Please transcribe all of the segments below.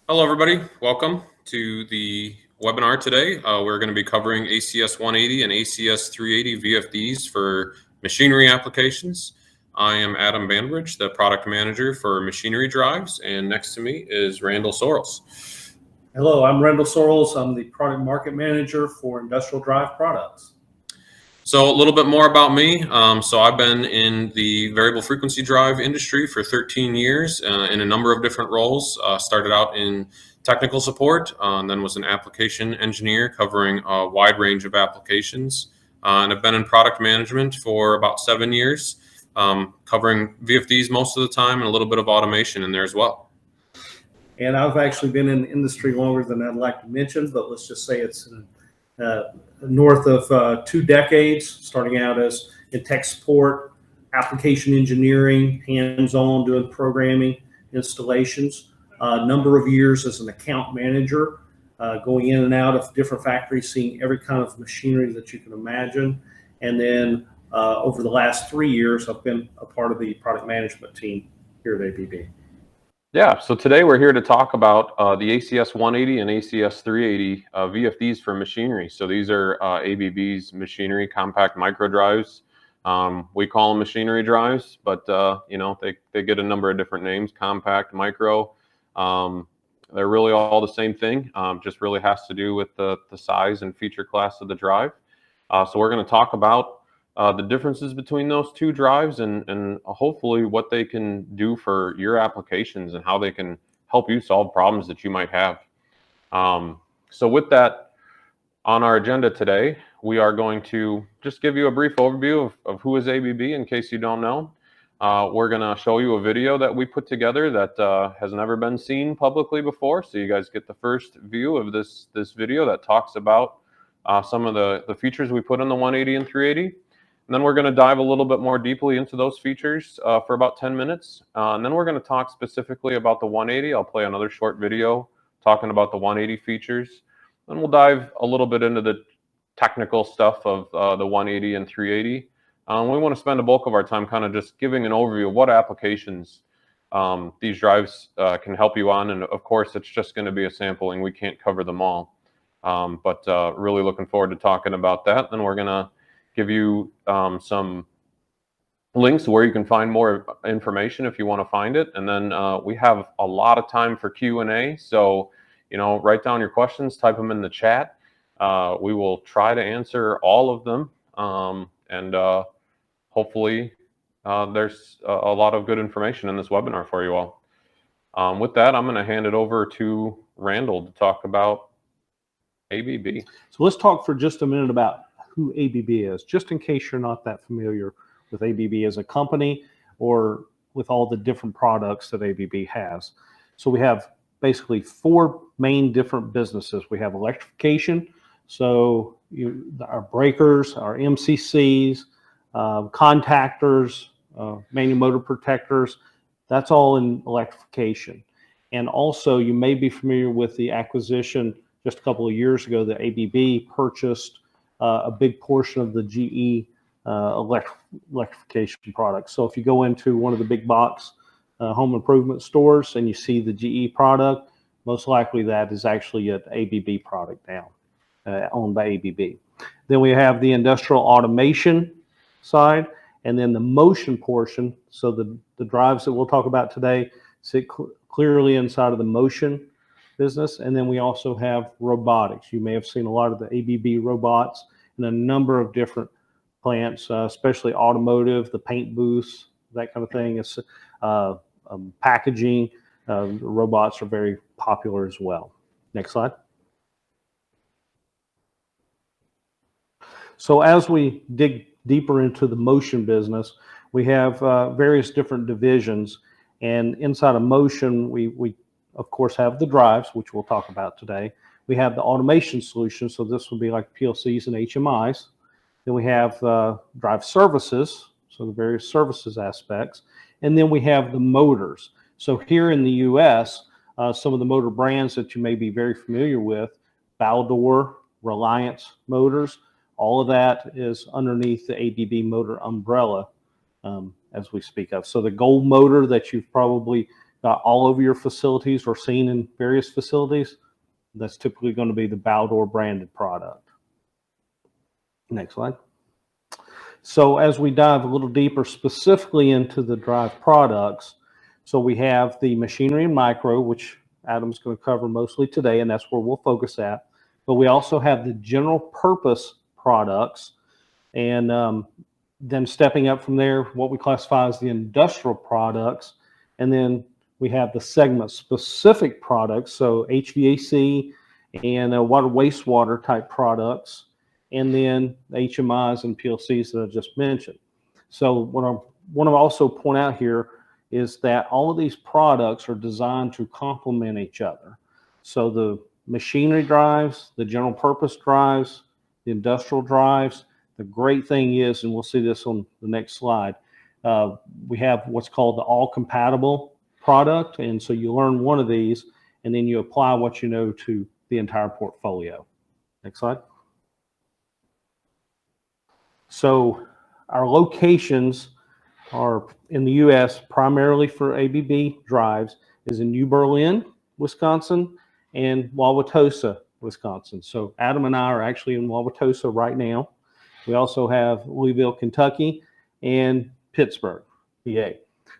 Hello, everybody. Welcome to the webinar today. We're going to be covering ACS 180 and ACS 380 VFDs for machinery applications. I am Adam Beverage, the product manager for Machinery Drives, and next to me is Randall Sorrells. Hello, I'm Randall Sorrells. I'm the product market manager for Industrial Drive Products. So a little bit more about me. So I've been in the variable frequency drive industry for 13 years in a number of different roles. Started out in technical support, and then was an application engineer covering a wide range of applications. And I've been in product management for about 7 years, covering VFDs most of the time and a little bit of automation in there as well. And I've actually been in the industry longer than I'd like to mention, but let's just say it's north of 2 decades, starting out as in tech support, application engineering, hands-on doing programming, installations, a number of years as an account manager, going in and out of different factories, seeing every kind of machinery that you can imagine. And then over the last 3 years, I've been a part of the product management team here at ABB. Yeah, so today we're here to talk about the ACS 180 and ACS 380 VFDs for machinery. So these are ABB's machinery compact micro drives. We call them machinery drives, but you know, they get a number of different names: compact, micro. They're really all the same thing. Just really has to do with the size and feature class of the drive. So we're going to talk about the differences between those two drives and hopefully what they can do for your applications and how they can help you solve problems that you might have. So with that on our agenda today, we are going to just give you a brief overview of who is ABB in case you don't know. We're going to show you a video that we put together that has never been seen publicly before. So you guys get the first view of this video that talks about some of the features we put in the 180 and 380. And then we're going to dive a little bit more deeply into those features for about 10 minutes. And then we're going to talk specifically about the 180. I'll play another short video talking about the 180 features. Then we'll dive a little bit into the technical stuff of the 180 and 380. We want to spend the bulk of our time kind of just giving an overview of what applications these drives can help you on. And of course, it's just going to be a sampling. We can't cover them all. But really looking forward to talking about that. And we're going to give you some links where you can find more information if you want to find it. And then we have a lot of time for Q&A. So, you know, write down your questions, type them in the chat. We will try to answer all of them. And hopefully there's a lot of good information in this webinar for you all. With that, I'm going to hand it over to Randall to talk about ABB. So let's talk for just a minute about who ABB is, just in case you're not that familiar with ABB as a company or with all the different products that ABB has. So we have basically 4 main different businesses. We have electrification, so our breakers, our MCCs, contactors, manual motor protectors, that's all in electrification. And also you may be familiar with the acquisition just a couple of years ago that ABB purchased a big portion of the GE electrification products. So if you go into one of the big box home improvement stores and you see the GE product, most likely that is actually an ABB product now, owned by ABB. Then we have the industrial automation side, and then the motion portion. So the drives that we'll talk about today sit clearly inside of the motion business. And then we also have robotics. You may have seen a lot of the ABB robots in a number of different plants, especially automotive, the paint booths, that kind of thing. It's packaging. Robots are very popular as well. Next slide. So as we dig deeper into the motion business, we have various different divisions. And inside of motion, we of course have the drives, which we'll talk about today. We have the automation solution, so this would be like PLCs and HMIs. Then we have drive services, so the various services aspects. And then we have the motors. So here in the US, some of the motor brands that you may be very familiar with, Baldor, Reliance Motors, all of that is underneath the ABB motor umbrella as we speak of. So the gold motor that you've probably all over your facilities or seen in various facilities, that's typically going to be the Baldor branded product. Next slide. So as we dive a little deeper specifically into the drive products, so we have the machinery and micro, which Adam's going to cover mostly today, and that's where we'll focus at. But we also have the general purpose products, and then stepping up from there, what we classify as the industrial products, and then we have the segment specific products, so HVAC and water wastewater type products, and then HMIs and PLCs that I just mentioned. So what I want to also point out here is that all of these products are designed to complement each other. So the machinery drives, the general purpose drives, the industrial drives. The great thing is, and we'll see this on the next slide, we have what's called the all compatible product. And so you learn one of these and then you apply what you know to the entire portfolio. Next slide. So our locations are in the U.S. primarily for ABB Drives is in New Berlin, Wisconsin, and Wauwatosa, Wisconsin. So Adam and I are actually in Wauwatosa right now. We also have Louisville, Kentucky, and Pittsburgh, PA.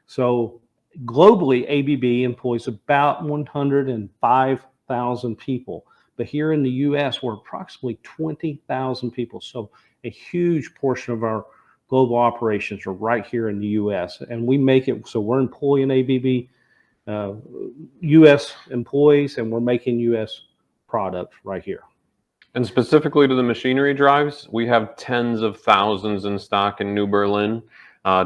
So globally, ABB employs about 105,000 people. But here in the U.S., we're approximately 20,000 people. So a huge portion of our global operations are right here in the U.S. And we make it so we're employing ABB U.S. employees, and we're making U.S. products right here. And specifically to the machinery drives, we have tens of thousands in stock in New Berlin.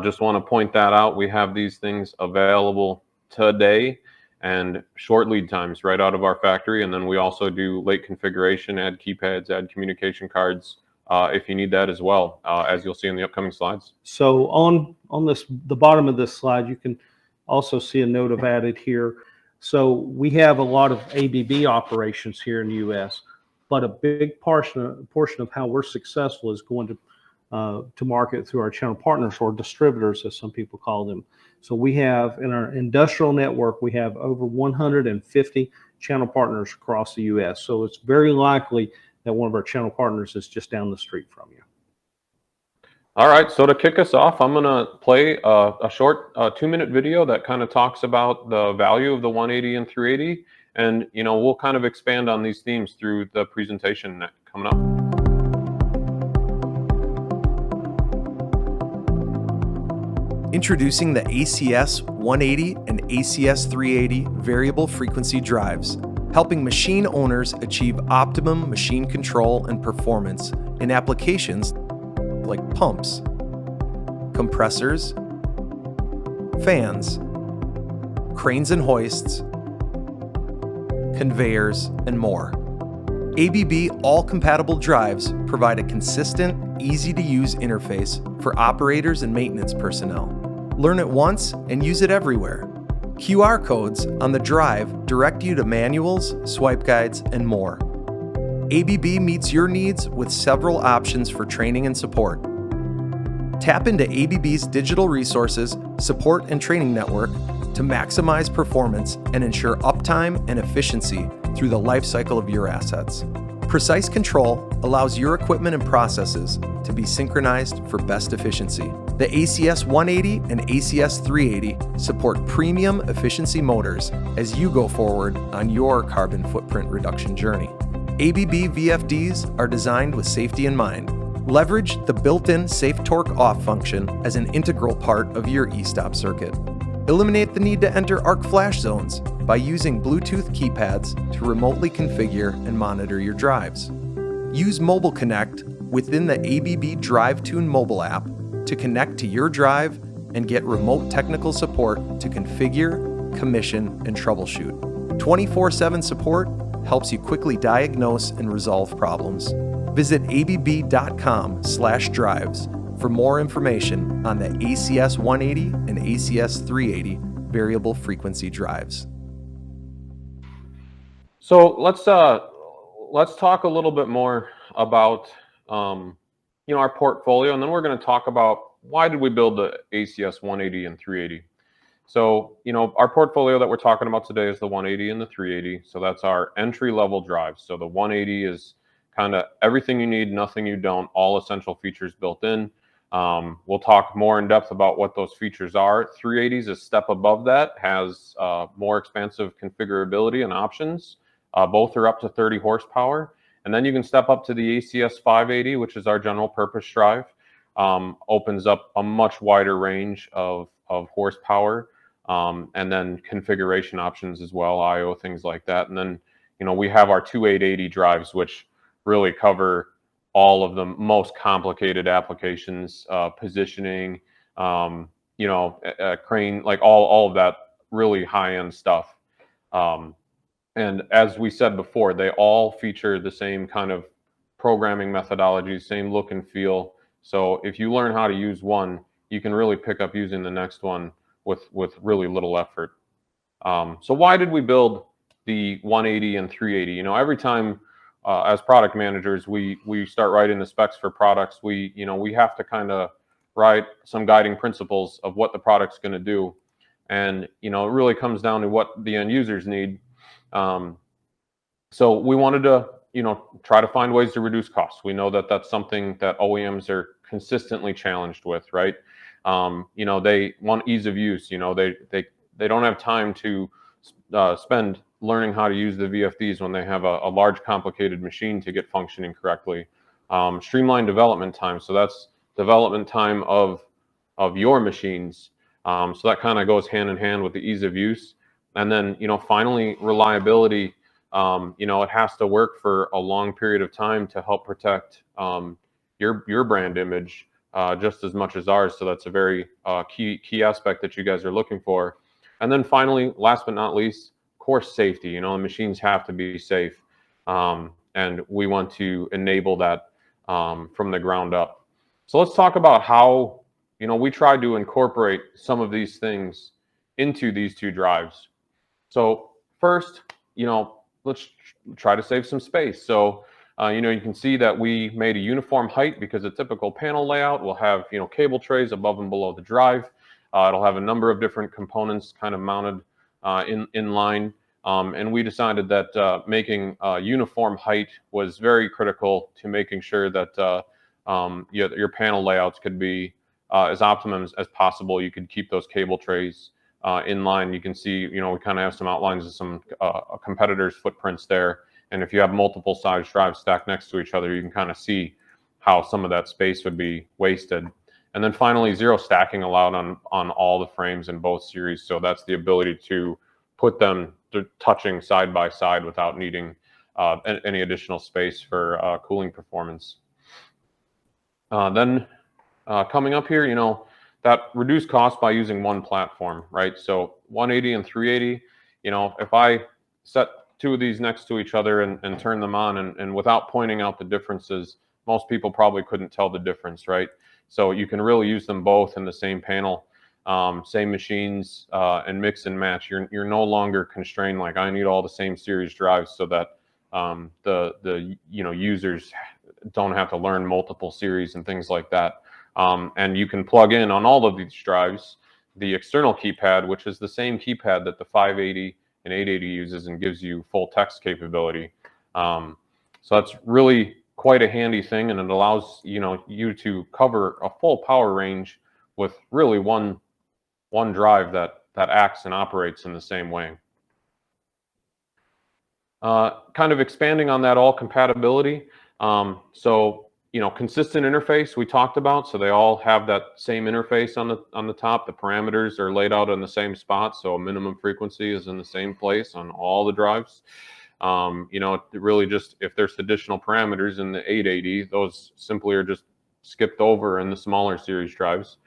Just want to point that out. We have these things available today and short lead times right out of our factory. And then we also do late configuration, add keypads, add communication cards if you need that as well, as you'll see in the upcoming slides. So on the bottom of this slide, you can also see a note I've added here. So we have a lot of ABB operations here in the U.S., but a big portion of how we're successful is going to market through our channel partners, or distributors, as some people call them. So we have in our industrial network, we have over 150 channel partners across the U.S. So it's very likely that one of our channel partners is just down the street from you. All right, so to kick us off, I'm going to play a short 2-minute video that kind of talks about the value of the 180 and 380. And, you know, we'll kind of expand on these themes through the presentation coming up. Introducing the ACS 180 and ACS 380 variable frequency drives, helping machine owners achieve optimum machine control and performance in applications like pumps, compressors, fans, cranes and hoists, conveyors, and more. ABB all-compatible drives provide a consistent, easy-to-use interface for operators and maintenance personnel. Learn it once and use it everywhere. QR codes on the drive direct you to manuals, swipe guides, and more. ABB meets your needs with several options for training and support. Tap into ABB's digital resources, support, and training network to maximize performance and ensure uptime and efficiency through the life cycle of your assets. Precise control allows your equipment and processes to be synchronized for best efficiency. The ACS 180 and ACS 380 support premium efficiency motors as you go forward on your carbon footprint reduction journey. ABB VFDs are designed with safety in mind. Leverage the built-in Safe Torque Off function as an integral part of your e-stop circuit. Eliminate the need to enter arc flash zones by using Bluetooth keypads to remotely configure and monitor your drives. Use Mobile Connect within the ABB DriveTune mobile app to connect to your drive and get remote technical support to configure, commission, and troubleshoot. 24/7 support helps you quickly diagnose and resolve problems. Visit abb.com/drives for more information on the ACS 180 and ACS 380 variable frequency drives. So let's talk a little bit more about our portfolio, and then we're going to talk about why did we build the ACS 180 and 380. So, our portfolio that we're talking about today is the 180 and the 380. So that's our entry-level drives. So the 180 is kind of everything you need, nothing you don't, all essential features built in. We'll talk more in depth about what those features are. 380 is a step above that, has more expansive configurability and options. Both are up to 30 horsepower. And then you can step up to the ACS 580, which is our general purpose drive. Opens up a much wider range of horsepower. And then configuration options as well, I/O, things like that. And then, we have our 2880 drives, which really cover all of the most complicated applications, positioning, crane, like all of that really high-end stuff. And as we said before, they all feature the same kind of programming methodology, same look and feel. So if you learn how to use one, you can really pick up using the next one with really little effort. So why did we build the 180 and 380? Every time as product managers, we start writing the specs for products, we have to kind of write some guiding principles of what the product's going to do. And, it really comes down to what the end users need. So we wanted to, try to find ways to reduce costs. We know that that's something that OEMs are consistently challenged with, right? They want ease of use. They don't have time to spend learning how to use the VFDs when they have a large, complicated machine to get functioning correctly. Streamline development time. So that's development time of your machines. So that kind of goes hand in hand with the ease of use. And then, finally, reliability. It has to work for a long period of time to help protect your brand image just as much as ours. So that's a very key aspect that you guys are looking for. And then finally, last but not least, of course, safety. The machines have to be safe. And we want to enable that from the ground up. So let's talk about how, we tried to incorporate some of these things into these two drives. So first, let's try to save some space. So, you can see that we made a uniform height because a typical panel layout will have, cable trays above and below the drive. It'll have a number of different components kind of mounted in line. And we decided that making uniform height was very critical to making sure that your panel layouts could be as optimum as possible. You could keep those cable trays in line. You can see, we kind of have some outlines of some competitors' footprints there. And if you have multiple size drives stacked next to each other, you can kind of see how some of that space would be wasted. And then finally, zero stacking allowed on all the frames in both series. So that's the ability to put them touching side by side without needing any additional space for cooling performance. Then coming up here, that reduced cost by using one platform, right? So 180 and 380, if I set two of these next to each other and turn them on and without pointing out the differences, most people probably couldn't tell the difference, right? So you can really use them both in the same panel, same machines, and mix and match. You're no longer constrained like I need all the same series drives so that the users don't have to learn multiple series and things like that. And you can plug in on all of these drives the external keypad, which is the same keypad that the 580 and 880 uses and gives you full text capability. So that's really quite a handy thing, and it allows you to cover a full power range with really one drive that acts and operates in the same way. Kind of expanding on that all compatibility. So consistent interface we talked about. So they all have that same interface on the top. The parameters are laid out in the same spot. So a minimum frequency is in the same place on all the drives. Really just if there's additional parameters in the 880, those simply are just skipped over in the smaller series drives.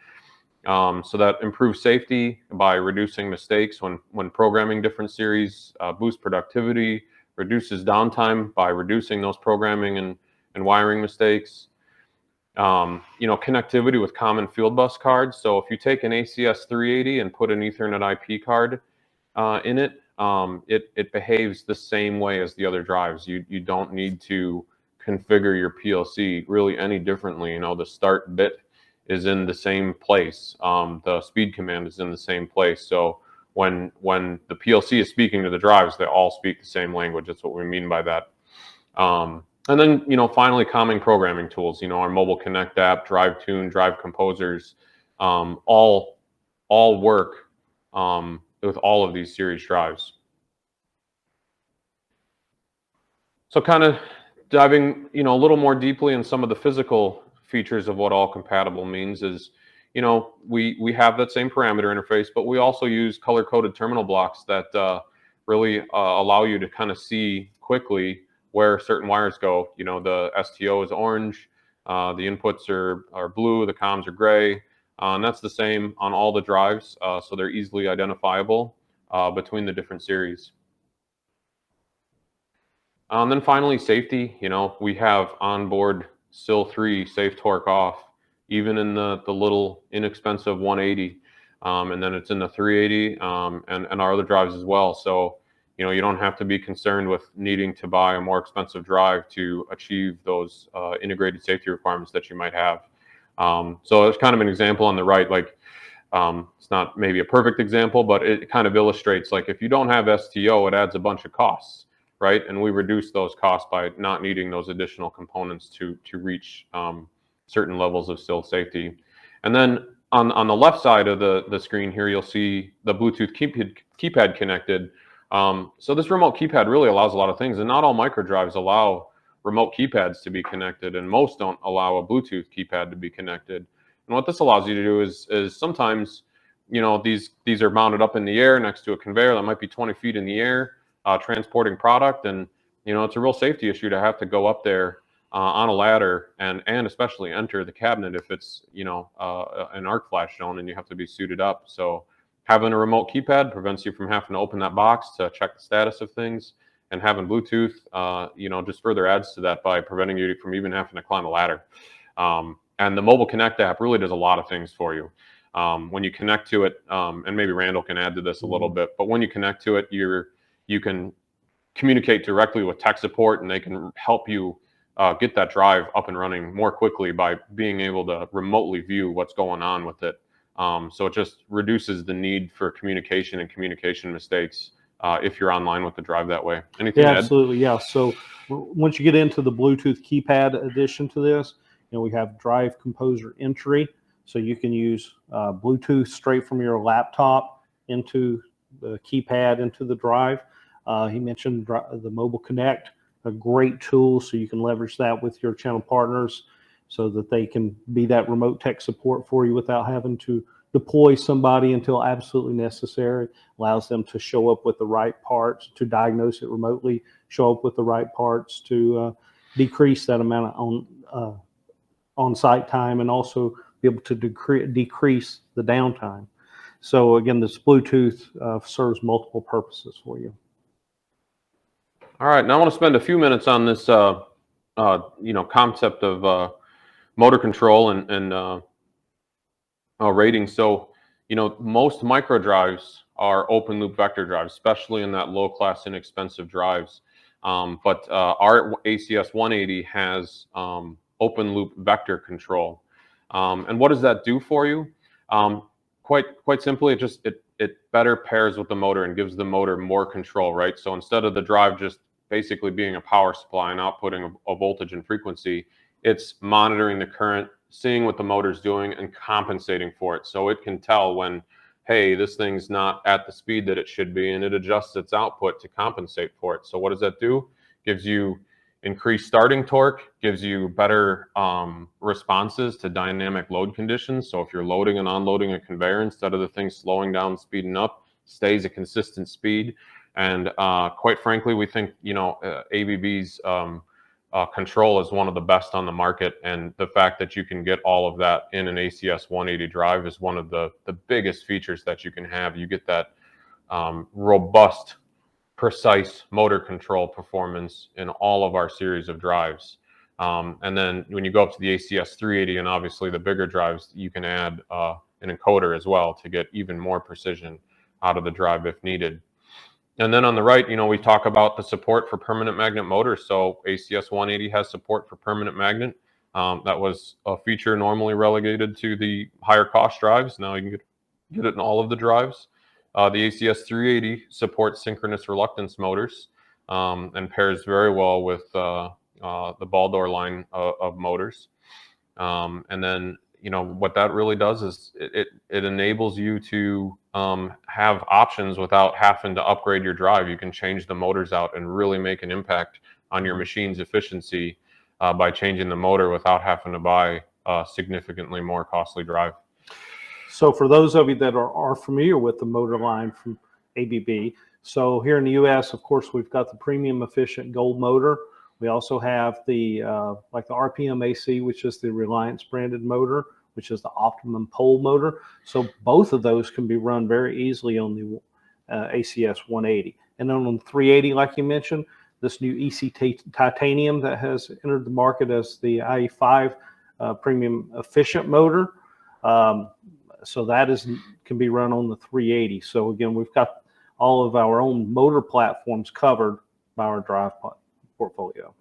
So that improves safety by reducing mistakes when programming different series, boosts productivity, reduces downtime by reducing those programming and wiring mistakes. Connectivity with common field bus cards. So if you take an ACS 380 and put an Ethernet IP card in it, it behaves the same way as the other drives. You don't need to configure your PLC really any differently. The start bit is in the same place. The speed command is in the same place. So when the PLC is speaking to the drives, they all speak the same language. That's what we mean by that. And then, finally, common programming tools, our Mobile Connect app, Drive Tune, Drive Composers, all work with all of these series drives. So kind of diving, a little more deeply in some of the physical features of what all compatible means is, we have that same parameter interface, but we also use color-coded terminal blocks that really allow you to kind of see quickly where certain wires go. The STO is orange, the inputs are blue, the comms are gray, and that's the same on all the drives, so they're easily identifiable between the different series. And then finally, safety. We have onboard SIL 3 safe torque off, even in the little inexpensive 180, and then it's in the 380 and our other drives as well. So you don't have to be concerned with needing to buy a more expensive drive to achieve those integrated safety requirements that you might have. So it's kind of an example on the right, like it's not maybe a perfect example, but it kind of illustrates, like, if you don't have STO, it adds a bunch of costs, right? And we reduce those costs by not needing those additional components to reach certain levels of SIL safety. And then on the left side of the screen here, you'll see the Bluetooth keypad connected. So this remote keypad really allows a lot of things, and not all micro drives allow remote keypads to be connected, and most don't allow a Bluetooth keypad to be connected. And what this allows you to do is sometimes, these are mounted up in the air next to a conveyor that might be 20 feet in the air, transporting product, and it's a real safety issue to have to go up there on a ladder and especially enter the cabinet if it's an arc flash zone and you have to be suited up. So having a remote keypad prevents you from having to open that box to check the status of things, and having Bluetooth just further adds to that by preventing you from even having to climb a ladder. And the Mobile Connect app really does a lot of things for you. When you connect to it, and maybe Randall can add to this a little bit, but when you connect to it, you can communicate directly with tech support, and they can help you get that drive up and running more quickly by being able to remotely view what's going on with it. So it just reduces the need for communication and communication mistakes if you're online with the drive that way. Anything to add? Absolutely, yeah. So once you get into the Bluetooth keypad addition to this, we have Drive Composer entry, so you can use Bluetooth straight from your laptop into the keypad into the drive. He mentioned the Mobile Connect, a great tool, so you can leverage that with your channel partners so that they can be that remote tech support for you without having to deploy somebody until absolutely necessary. Allows them to show up with the right parts, to diagnose it remotely, show up with the right parts to decrease that amount of on-site time, and also be able to decrease the downtime. So again, this Bluetooth serves multiple purposes for you. All right, now I want to spend a few minutes on this, concept of motor control and rating. So, most micro drives are open loop vector drives, especially in that low class inexpensive drives. But our ACS 180 has open loop vector control. And what does that do for you? Quite simply, it better pairs with the motor and gives the motor more control, right? So instead of the drive just basically being a power supply and outputting a voltage and frequency, it's monitoring the current, seeing what the motor's doing, and compensating for it. So it can tell when, hey, this thing's not at the speed that it should be, and it adjusts its output to compensate for it. So what does that do? Gives you increased starting torque, gives you better responses to dynamic load conditions. So if you're loading and unloading a conveyor, instead of the thing slowing down, speeding up, stays a consistent speed. And quite frankly, we think, ABB's control is one of the best on the market. And the fact that you can get all of that in an ACS 180 drive is one of the biggest features that you can have. You get that robust, precise motor control performance in all of our series of drives. And then when you go up to the ACS 380 and obviously the bigger drives, you can add an encoder as well to get even more precision out of the drive if needed. And then on the right, we talk about the support for permanent magnet motors. So ACS 180 has support for permanent magnet. That was a feature normally relegated to the higher cost drives. Now you can get it in all of the drives. The ACS 380 supports synchronous reluctance motors and pairs very well with the ball door line of motors. And then, what that really does is it enables you to have options without having to upgrade your drive. You can change the motors out and really make an impact on your machine's efficiency by changing the motor without having to buy a significantly more costly drive. So for those of you that are familiar with the motor line from ABB, so here in the US, of course, we've got the premium efficient gold motor. We also have the like the RPM AC, which is the Reliance branded motor, which is the optimum pole motor. So both of those can be run very easily on the ACS 180. And then on the 380, like you mentioned, this new EC titanium that has entered the market as the IE5 premium efficient motor. So that can be run on the 380. So again, we've got all of our own motor platforms covered by our drive portfolio.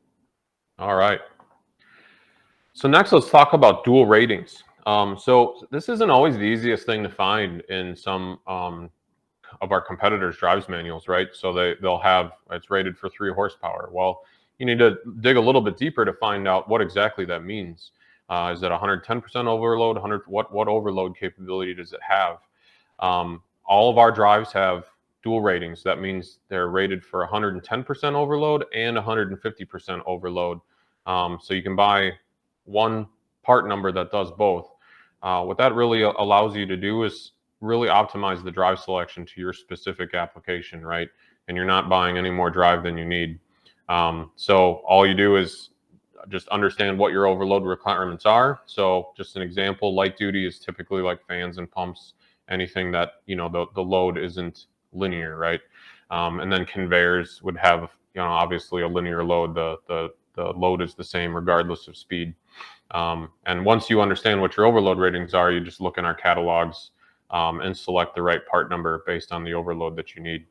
All right. So next, let's talk about dual ratings. So this isn't always the easiest thing to find in some of our competitors' drives manuals, right? So they'll have it's rated for 3 horsepower. Well, you need to dig a little bit deeper to find out what exactly that means. Is it 110% overload? What overload capability does it have? All of our drives have dual ratings. That means they're rated for 110% overload and 150% overload. So you can buy one part number that does both. What that really allows you to do is really optimize the drive selection to your specific application, right? And you're not buying any more drive than you need. So all you do is just understand what your overload requirements are. So just an example, light duty is typically like fans and pumps, anything that, the load isn't linear, right? And then conveyors would have, obviously a linear load. The load is the same regardless of speed. And once you understand what your overload ratings are, you just look in our catalogs and select the right part number based on the overload that you need.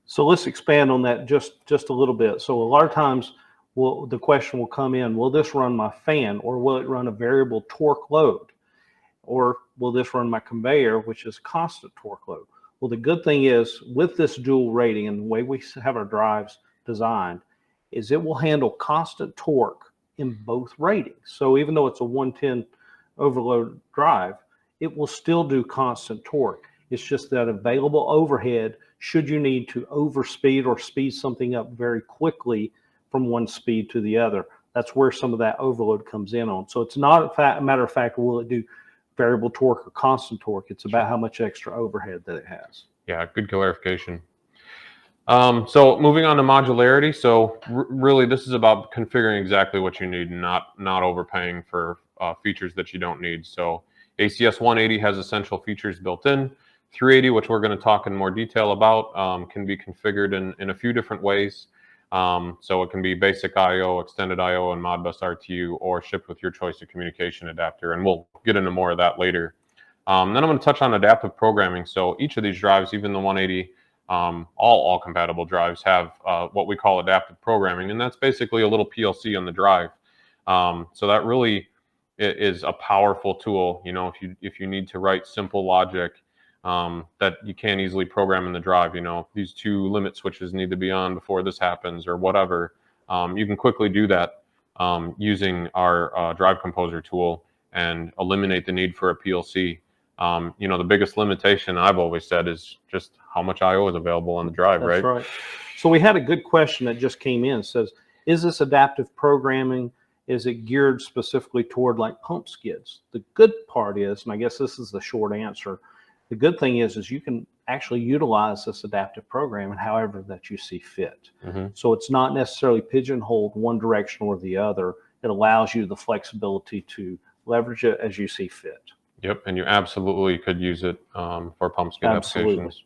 So let's expand on that just a little bit. So a lot of times the question will come in, will this run my fan, or will it run a variable torque load? Or will this run my conveyor, which is constant torque load? Well, the good thing is with this dual rating and the way we have our drives designed is it will handle constant torque in both ratings. So even though it's a 110 overload drive, it will still do constant torque. It's just that available overhead, should you need to overspeed or speed something up very quickly from one speed to the other, that's where some of that overload comes in on. So it's not a matter of fact, will it do variable torque or constant torque? It's about how much extra overhead that it has. Yeah, good clarification. So moving on to modularity. So really, this is about configuring exactly what you need and not overpaying for features that you don't need. So ACS 180 has essential features built in. 380, which we're going to talk in more detail about, can be configured in a few different ways. So it can be basic I/O, extended I/O, and Modbus RTU, or shipped with your choice of communication adapter. And we'll get into more of that later. Then I'm going to touch on adaptive programming. So each of these drives, even the 180, all compatible drives have what we call adaptive programming, and that's basically a little PLC on the drive. So that really is a powerful tool. If you need to write simple logic that you can't easily program in the drive, these 2 limit switches need to be on before this happens or whatever, you can quickly do that using our Drive Composer tool and eliminate the need for a PLC. The biggest limitation I've always said is just how much I/O is available on the drive, That's right? right. So we had a good question that just came in. It says, is this adaptive programming, is it geared specifically toward like pump skids? The good part is, and I guess this is the short answer, the good thing is you can actually utilize this adaptive programming however that you see fit. Mm-hmm. So it's not necessarily pigeonholed one direction or the other. It allows you the flexibility to leverage it as you see fit. Yep, and you absolutely could use it for pump skid applications.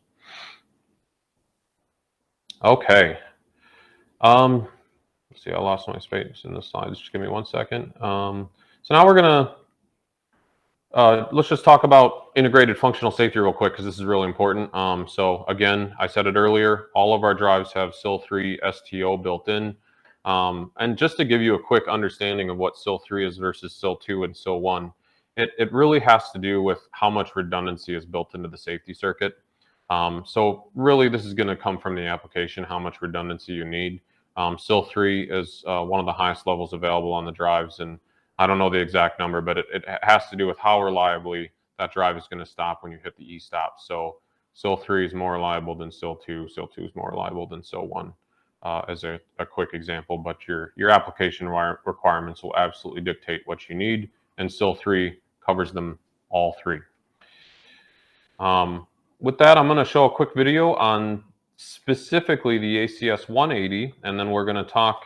Okay. Let's see, I lost my space in the slides. Just give me 1 second. So now we're gonna let's just talk about integrated functional safety real quick, because this is really important. So again, I said it earlier, all of our drives have SIL 3 STO built in. And just to give you a quick understanding of what SIL 3 is versus SIL 2 and SIL 1, it really has to do with how much redundancy is built into the safety circuit. So really, this is going to come from the application, how much redundancy you need. SIL 3 is one of the highest levels available on the drives, and I don't know the exact number, but it has to do with how reliably that drive is going to stop when you hit the e-stop. So SIL 3 is more reliable than SIL 2. SIL 2 is more reliable than SIL 1, as a quick example. But your application requirements will absolutely dictate what you need, and SIL 3 covers them all three. With that, I'm going to show a quick video on specifically the ACS 180, and then we're going to talk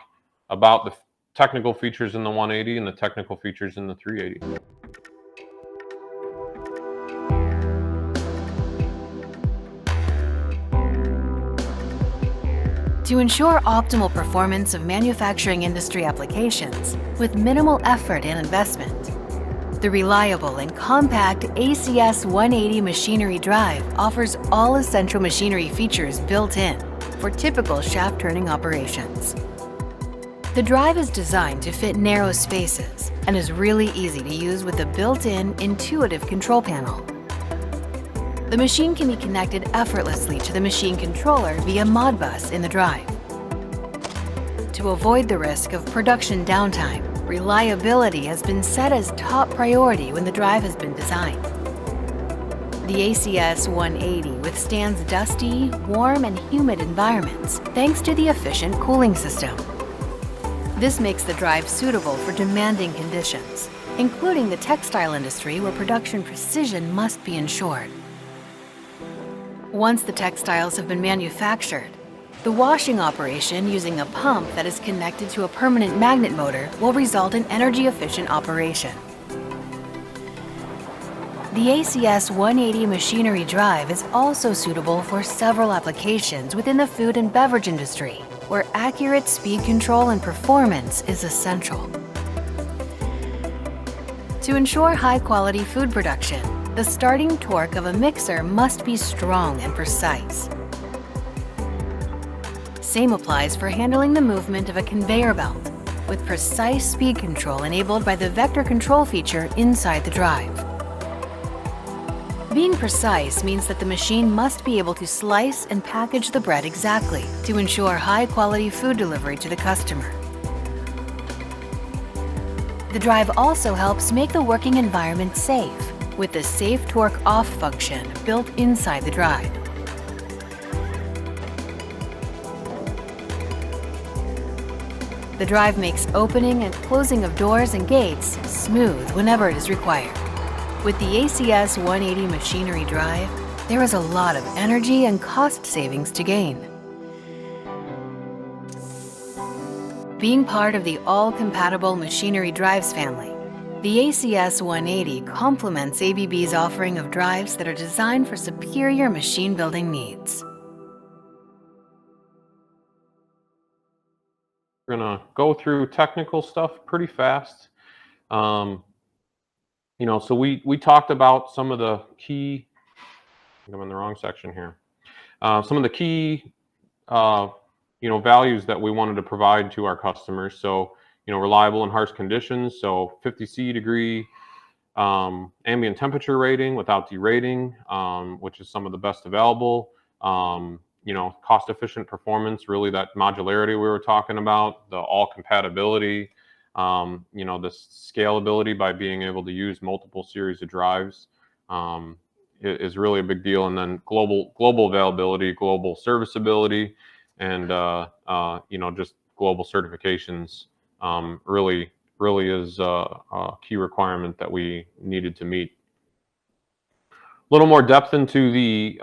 about the technical features in the 180 and the technical features in the 380. To ensure optimal performance of manufacturing industry applications with minimal effort and investment, the reliable and compact ACS 180 machinery drive offers all essential machinery features built in for typical shaft turning operations. The drive is designed to fit narrow spaces and is really easy to use with a built-in intuitive control panel. The machine can be connected effortlessly to the machine controller via Modbus in the drive. To avoid the risk of production downtime, reliability has been set as top priority when the drive has been designed. The ACS 180 withstands dusty, warm, and humid environments thanks to the efficient cooling system. This makes the drive suitable for demanding conditions, including the textile industry where production precision must be ensured. Once the textiles have been manufactured, the washing operation using a pump that is connected to a permanent magnet motor will result in energy-efficient operation. The ACS 180 machinery drive is also suitable for several applications within the food and beverage industry, where accurate speed control and performance is essential. To ensure high-quality food production, the starting torque of a mixer must be strong and precise. Same applies for handling the movement of a conveyor belt, with precise speed control enabled by the vector control feature inside the drive. Being precise means that the machine must be able to slice and package the bread exactly to ensure high-quality food delivery to the customer. The drive also helps make the working environment safe, with the Safe Torque Off function built inside the drive. The drive makes opening and closing of doors and gates smooth whenever it is required. With the ACS 180 machinery drive, there is a lot of energy and cost savings to gain. Being part of the all-compatible machinery drives family, the ACS 180 complements ABB's offering of drives that are designed for superior machine building needs. We're gonna go through technical stuff pretty fast. So we talked about some of the key, I think I'm in the wrong section here. Some of the key, values that we wanted to provide to our customers. So, reliable in harsh conditions. So 50 C degree ambient temperature rating without derating, which is some of the best available. Cost-efficient performance, really that modularity we were talking about, the all compatibility, the scalability by being able to use multiple series of drives is really a big deal. And then global availability, global serviceability, and just global certifications really is a key requirement that we needed to meet. A little more depth into the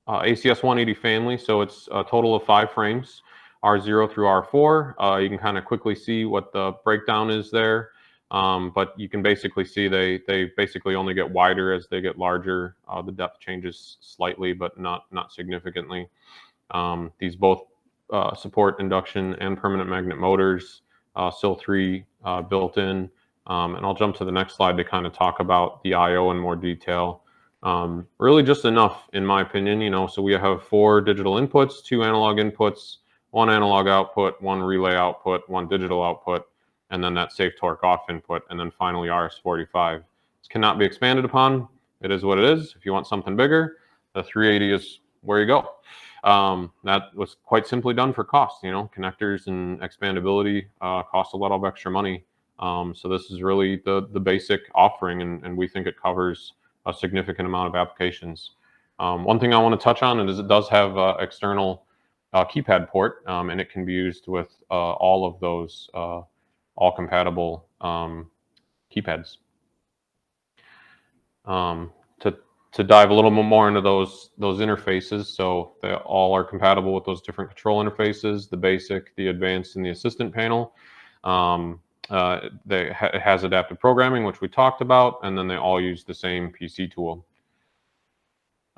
ACS 180 family. So it's a total of 5 frames, R0 through R4. You can kind of quickly see what the breakdown is there. But you can basically see they basically only get wider as they get larger. The depth changes slightly, but not significantly. These both support induction and permanent magnet motors, SIL 3 built in. And I'll jump to the next slide to kind of talk about the I/O in more detail. Really just enough, in my opinion, so we have 4 digital inputs, 2 analog inputs, one analog output, one relay output, one digital output, and then that safe torque off input, and then finally RS-45. This cannot be expanded upon. It is what it is. If you want something bigger, the 380 is where you go. That was quite simply done for cost. Connectors and expandability cost a lot of extra money. So this is really the basic offering, and we think it covers a significant amount of applications. One thing I want to touch on is it does have external keypad port, and it can be used with all of those all compatible keypads. To dive a little bit more into those interfaces, so they all are compatible with those different control interfaces, the basic, the advanced, and the assistant panel. It has adaptive programming, which we talked about, and then they all use the same PC tool.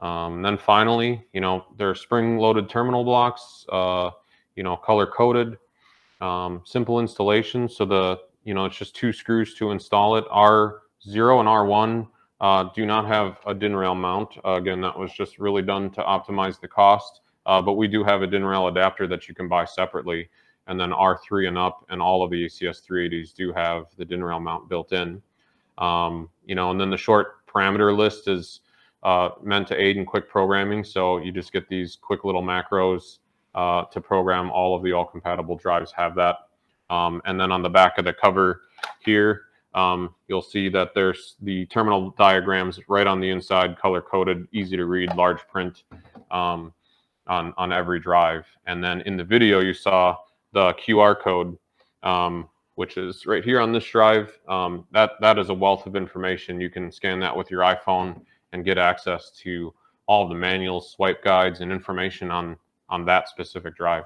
Then finally, they're spring-loaded terminal blocks, color-coded, simple installation. So it's just 2 screws to install it. R0 and R1 do not have a DIN rail mount. Again, that was just really done to optimize the cost. But we do have a DIN rail adapter that you can buy separately. And then R3 and up, and all of the ACS 380s do have the DIN rail mount built in. And then the short parameter list is meant to aid in quick programming. So you just get these quick little macros to program. All of the all-compatible drives have that. And then on the back of the cover here, you'll see that there's the terminal diagrams right on the inside, color-coded, easy to read, large print on every drive. And then in the video, you saw the QR code, which is right here on this drive. That is a wealth of information. You can scan that with your iPhone and get access to all of the manuals, swipe guides, and information on that specific drive.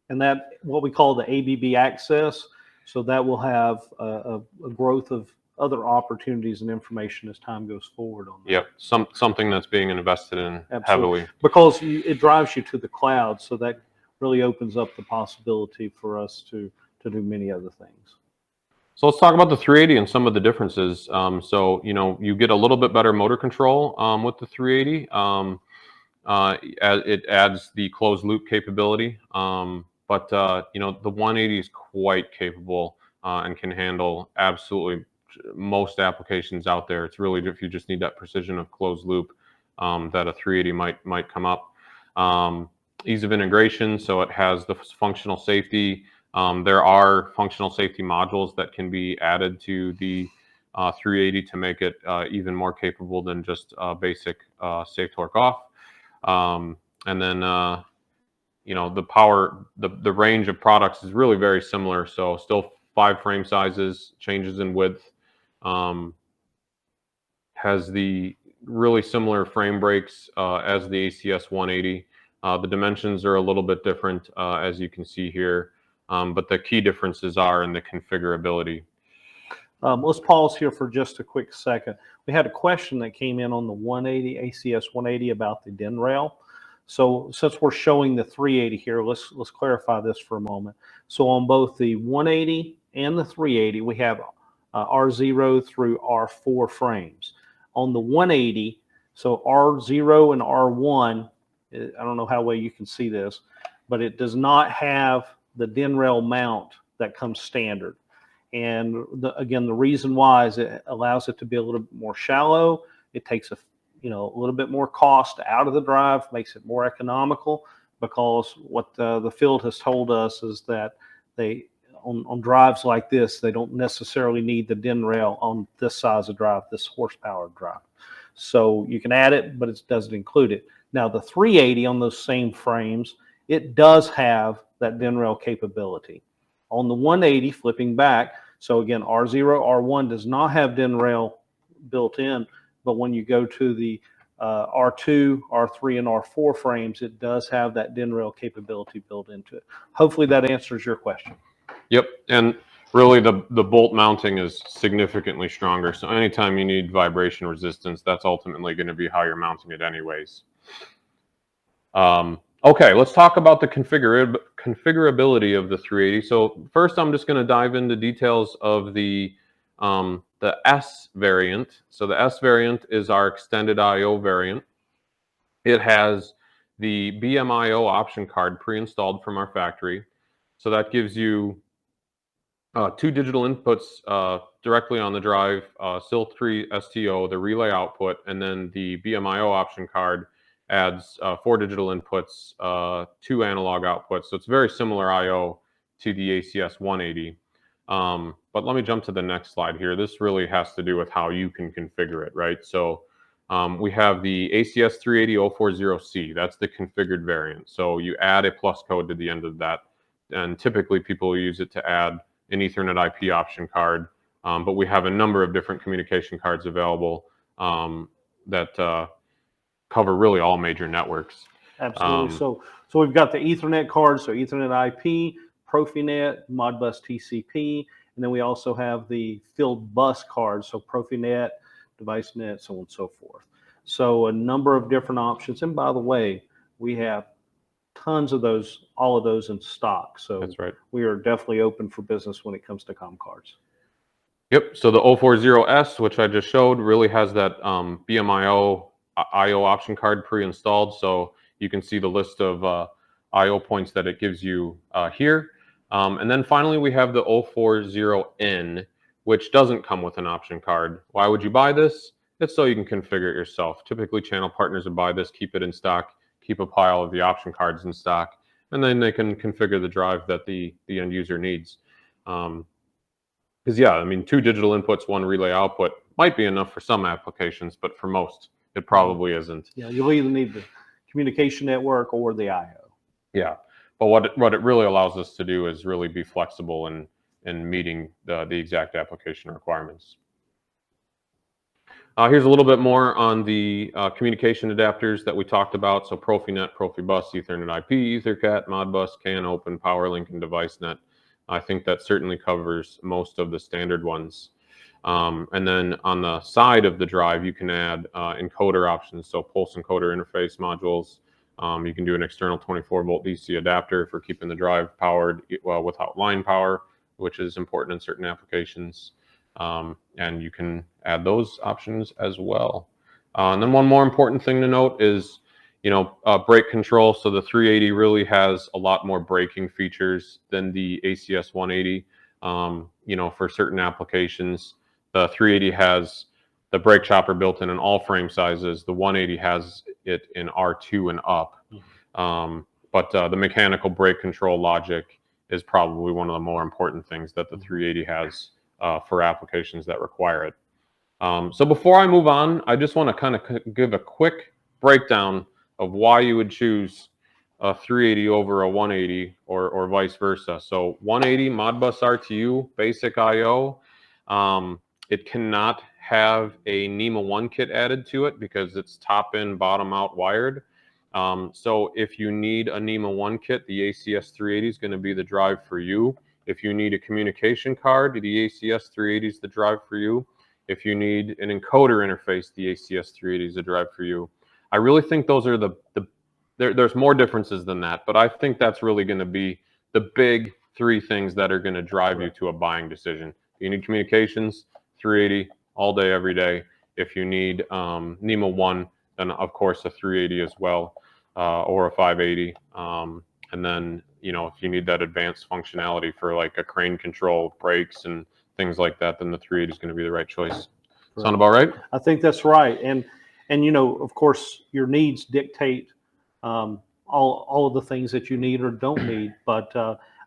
And that, what we call the ABB Access, so that will have a growth of other opportunities and information as time goes forward on that. Yep, something that's being invested in heavily. Because it drives you to the cloud, so that really opens up the possibility for us to do many other things. So let's talk about the 380 and some of the differences. So you get a little bit better motor control with the 380. It adds the closed loop capability, but the 180 is quite capable and can handle absolutely most applications out there. It's really, if you just need that precision of closed loop, that a 380 might come up. Ease of integration, so it has the functional safety. There are functional safety modules that can be added to the 380 to make it even more capable than just basic safe torque off. And then the power, the range of products is really very similar. So still 5 frame sizes, changes in width. Has the really similar frame brakes as the ACS 180. The dimensions are a little bit different, as you can see here, but the key differences are in the configurability. Let's pause here for just a quick second. We had a question that came in on the 180, ACS 180, about the DIN rail. So since we're showing the 380 here, let's clarify this for a moment. So on both the 180 and the 380, we have R0 through R4 frames. On the 180, so R0 and R1, I don't know how well you can see this, but it does not have the DIN rail mount that comes standard. And again, the reason why is it allows it to be a little bit more shallow. It takes a little bit more cost out of the drive, makes it more economical, because what the field has told us is that they on drives like this, they don't necessarily need the DIN rail on this size of drive, this horsepower drive. So you can add it, but it doesn't include it. Now the 380 on those same frames, it does have that DIN rail capability. On the 180, flipping back, so again, R0, R1 does not have DIN rail built in, but when you go to the R2, R3, and R4 frames, it does have that DIN rail capability built into it. Hopefully that answers your question. Yep, and really the bolt mounting is significantly stronger. So anytime you need vibration resistance, that's ultimately going to be how you're mounting it anyways. Okay, let's talk about the configurability of the 380. So first, I'm just going to dive into details of the S variant. So the S variant is our extended I/O variant. It has the BMIO option card pre-installed from our factory. So that gives you 2 digital inputs directly on the drive, SIL3 STO, the relay output, and then the BMIO option card adds 4 digital inputs, 2 analog outputs. So it's very similar I/O to the ACS 180. But let me jump to the next slide here. This really has to do with how you can configure it, right? So we have the ACS 380-040C. That's the configured variant. So you add a plus code to the end of that. And typically people use it to add an Ethernet IP option card. But we have a number of different communication cards available that cover really all major networks. Absolutely. So we've got the Ethernet card, so Ethernet IP, Profinet, Modbus TCP, and then we also have the field bus card, so Profinet, DeviceNet, so on and so forth. So a number of different options. And by the way, we have tons of those, all of those in stock. So that's right. We are definitely open for business when it comes to comm cards. Yep. So the 040S, which I just showed, really has that BMIO IO option card pre-installed. So you can see the list of IO points that it gives you here. And then finally, we have the 040N, which doesn't come with an option card. Why would you buy this? It's so you can configure it yourself. Typically, channel partners would buy this, keep it in stock, keep a pile of the option cards in stock, and then they can configure the drive that the end user needs. Because yeah, I mean, 2 digital inputs, 1 relay output might be enough for some applications, but for most, it probably isn't. Yeah, you'll either need the communication network or the IO. Yeah, but what it really allows us to do is really be flexible in meeting the exact application requirements. Here's a little bit more on the communication adapters that we talked about. So Profinet, Profibus, Ethernet IP, EtherCAT, Modbus, CAN, Open, PowerLink, and DeviceNet. I think that certainly covers most of the standard ones. And then on the side of the drive, you can add encoder options. So pulse encoder interface modules. You can do an external 24-volt DC adapter for keeping the drive powered without line power, which is important in certain applications. And you can add those options as well. And then one more important thing to note is, brake control. So the 380 really has a lot more braking features than the ACS 180. For certain applications, the 380 has the brake chopper built in all frame sizes. The 180 has it in R2 and up. But the mechanical brake control logic is probably one of the more important things that the 380 has for applications that require it. So before I move on, I just want to kind of give a quick breakdown of why you would choose a 380 over a 180 or vice versa. So 180 Modbus RTU basic IO, it cannot have a NEMA 1 kit added to it because it's top in, bottom out wired. So if you need a NEMA 1 kit, the ACS 380 is going to be the drive for you. If you need a communication card, the ACS 380 is the drive for you. If you need an encoder interface, the ACS 380 is the drive for you. I really think those are there's more differences than that, but I think that's really going to be the big 3 things that are going to drive you to a buying decision. If you need communications, 380 all day, every day. If you need NEMA 1, then of course a 380 as well, or a 580. And then, if you need that advanced functionality for like a crane control, brakes and things like that, then the 380 is going to be the right choice. Right. Sound about right? I think that's right. And of course, your needs dictate all of the things that you need or don't need. But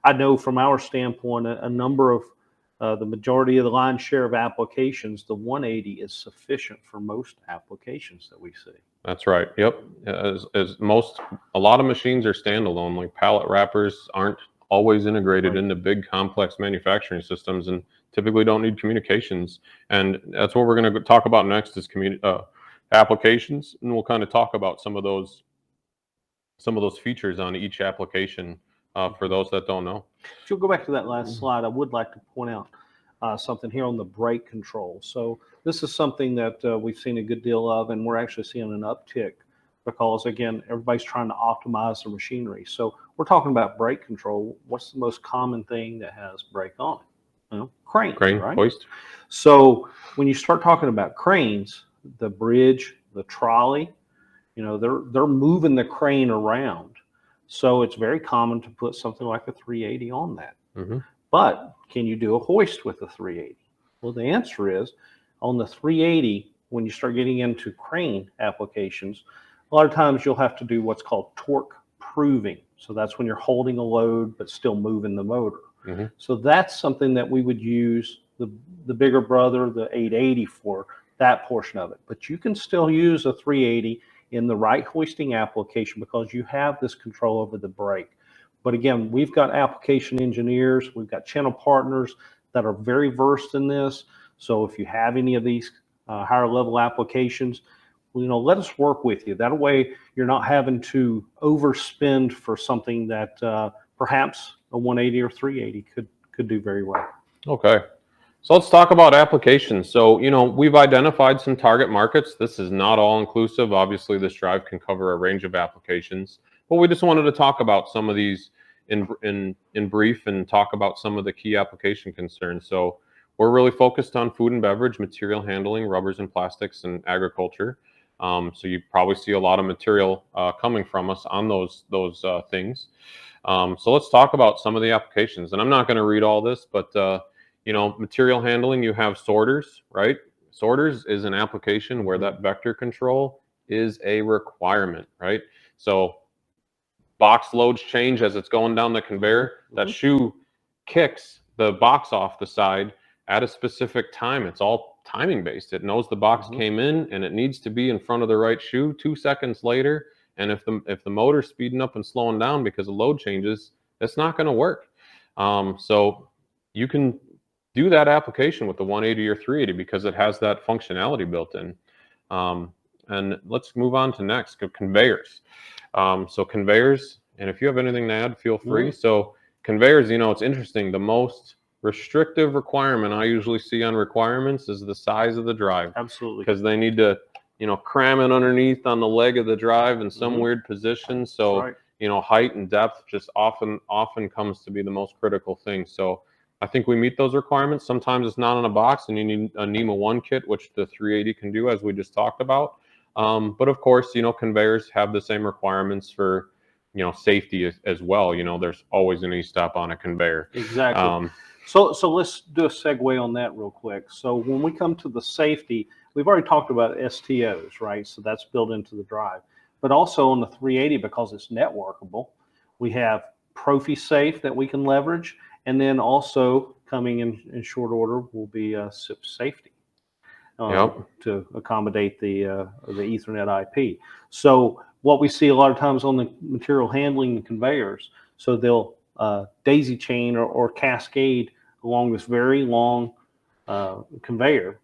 I know from our standpoint, a number of the majority of the lion's share of applications, the 180 is sufficient for most applications that we see. That's right. Yep. A lot of machines are standalone. Like pallet wrappers aren't always integrated into big complex manufacturing systems and typically don't need communications. And that's what we're going to talk about next is applications, and we'll kind of talk about some of those features on each application for those that don't know. If you'll go back to that last slide, I would like to point out something here on the brake control. So this is something that we've seen a good deal of, and we're actually seeing an uptick because, again, everybody's trying to optimize their machinery. So we're talking about brake control. What's the most common thing that has brake on it? Crane, right? Hoist. So when you start talking about cranes, the bridge, the trolley, they're moving the crane around. So it's very common to put something like a 380 on that. Mm-hmm. But can you do a hoist with a 380? Well, the answer is on the 380, when you start getting into crane applications, a lot of times you'll have to do what's called torque proving. So that's when you're holding a load but still moving the motor. Mm-hmm. So that's something that we would use the bigger brother, the 880, for that portion of it. But you can still use a 380 in the right hoisting application because you have this control over the brake. But again, we've got application engineers, we've got channel partners that are very versed in this. So if you have any of these higher level applications, let us work with you. That way you're not having to overspend for something that perhaps a 180 or 380 could do very well. Okay. So let's talk about applications. So, we've identified some target markets. This is not all inclusive. Obviously, this drive can cover a range of applications, but we just wanted to talk about some of these in brief and talk about some of the key application concerns. So we're really focused on food and beverage, material handling, rubbers and plastics, and agriculture. So you probably see a lot of material coming from us on those things. So let's talk about some of the applications. And I'm not going to read all this, but material handling, you have sorters, right? Sorters is an application where that vector control is a requirement, right? So box loads change as it's going down the conveyor. That shoe kicks the box off the side at a specific time. It's all timing based. It knows the box came in and it needs to be in front of the right shoe 2 seconds later. And if the motor's speeding up and slowing down because of load changes, it's not going to work. So you can do that application with the 180 or 380 because it has that functionality built in. And let's move on to next, conveyors. So conveyors, and if you have anything to add, feel free. So conveyors, it's interesting. The most restrictive requirement I usually see on requirements is the size of the drive. Absolutely. Because they need to, cram it underneath on the leg of the drive in some weird position. So, right. Height and depth just often comes to be the most critical thing. So I think we meet those requirements. Sometimes it's not in a box and you need a NEMA 1 kit, which the 380 can do, as we just talked about. But of course, conveyors have the same requirements for, safety as well. There's always an e-stop on a conveyor. Exactly. So let's do a segue on that real quick. So when we come to the safety, we've already talked about STOs, right? So that's built into the drive. But also on the 380, because it's networkable, we have ProfiSafe that we can leverage. And then also coming in short order will be SIP safety to accommodate the Ethernet IP. So what we see a lot of times on the material handling conveyors, so they'll daisy chain or cascade along this very long conveyor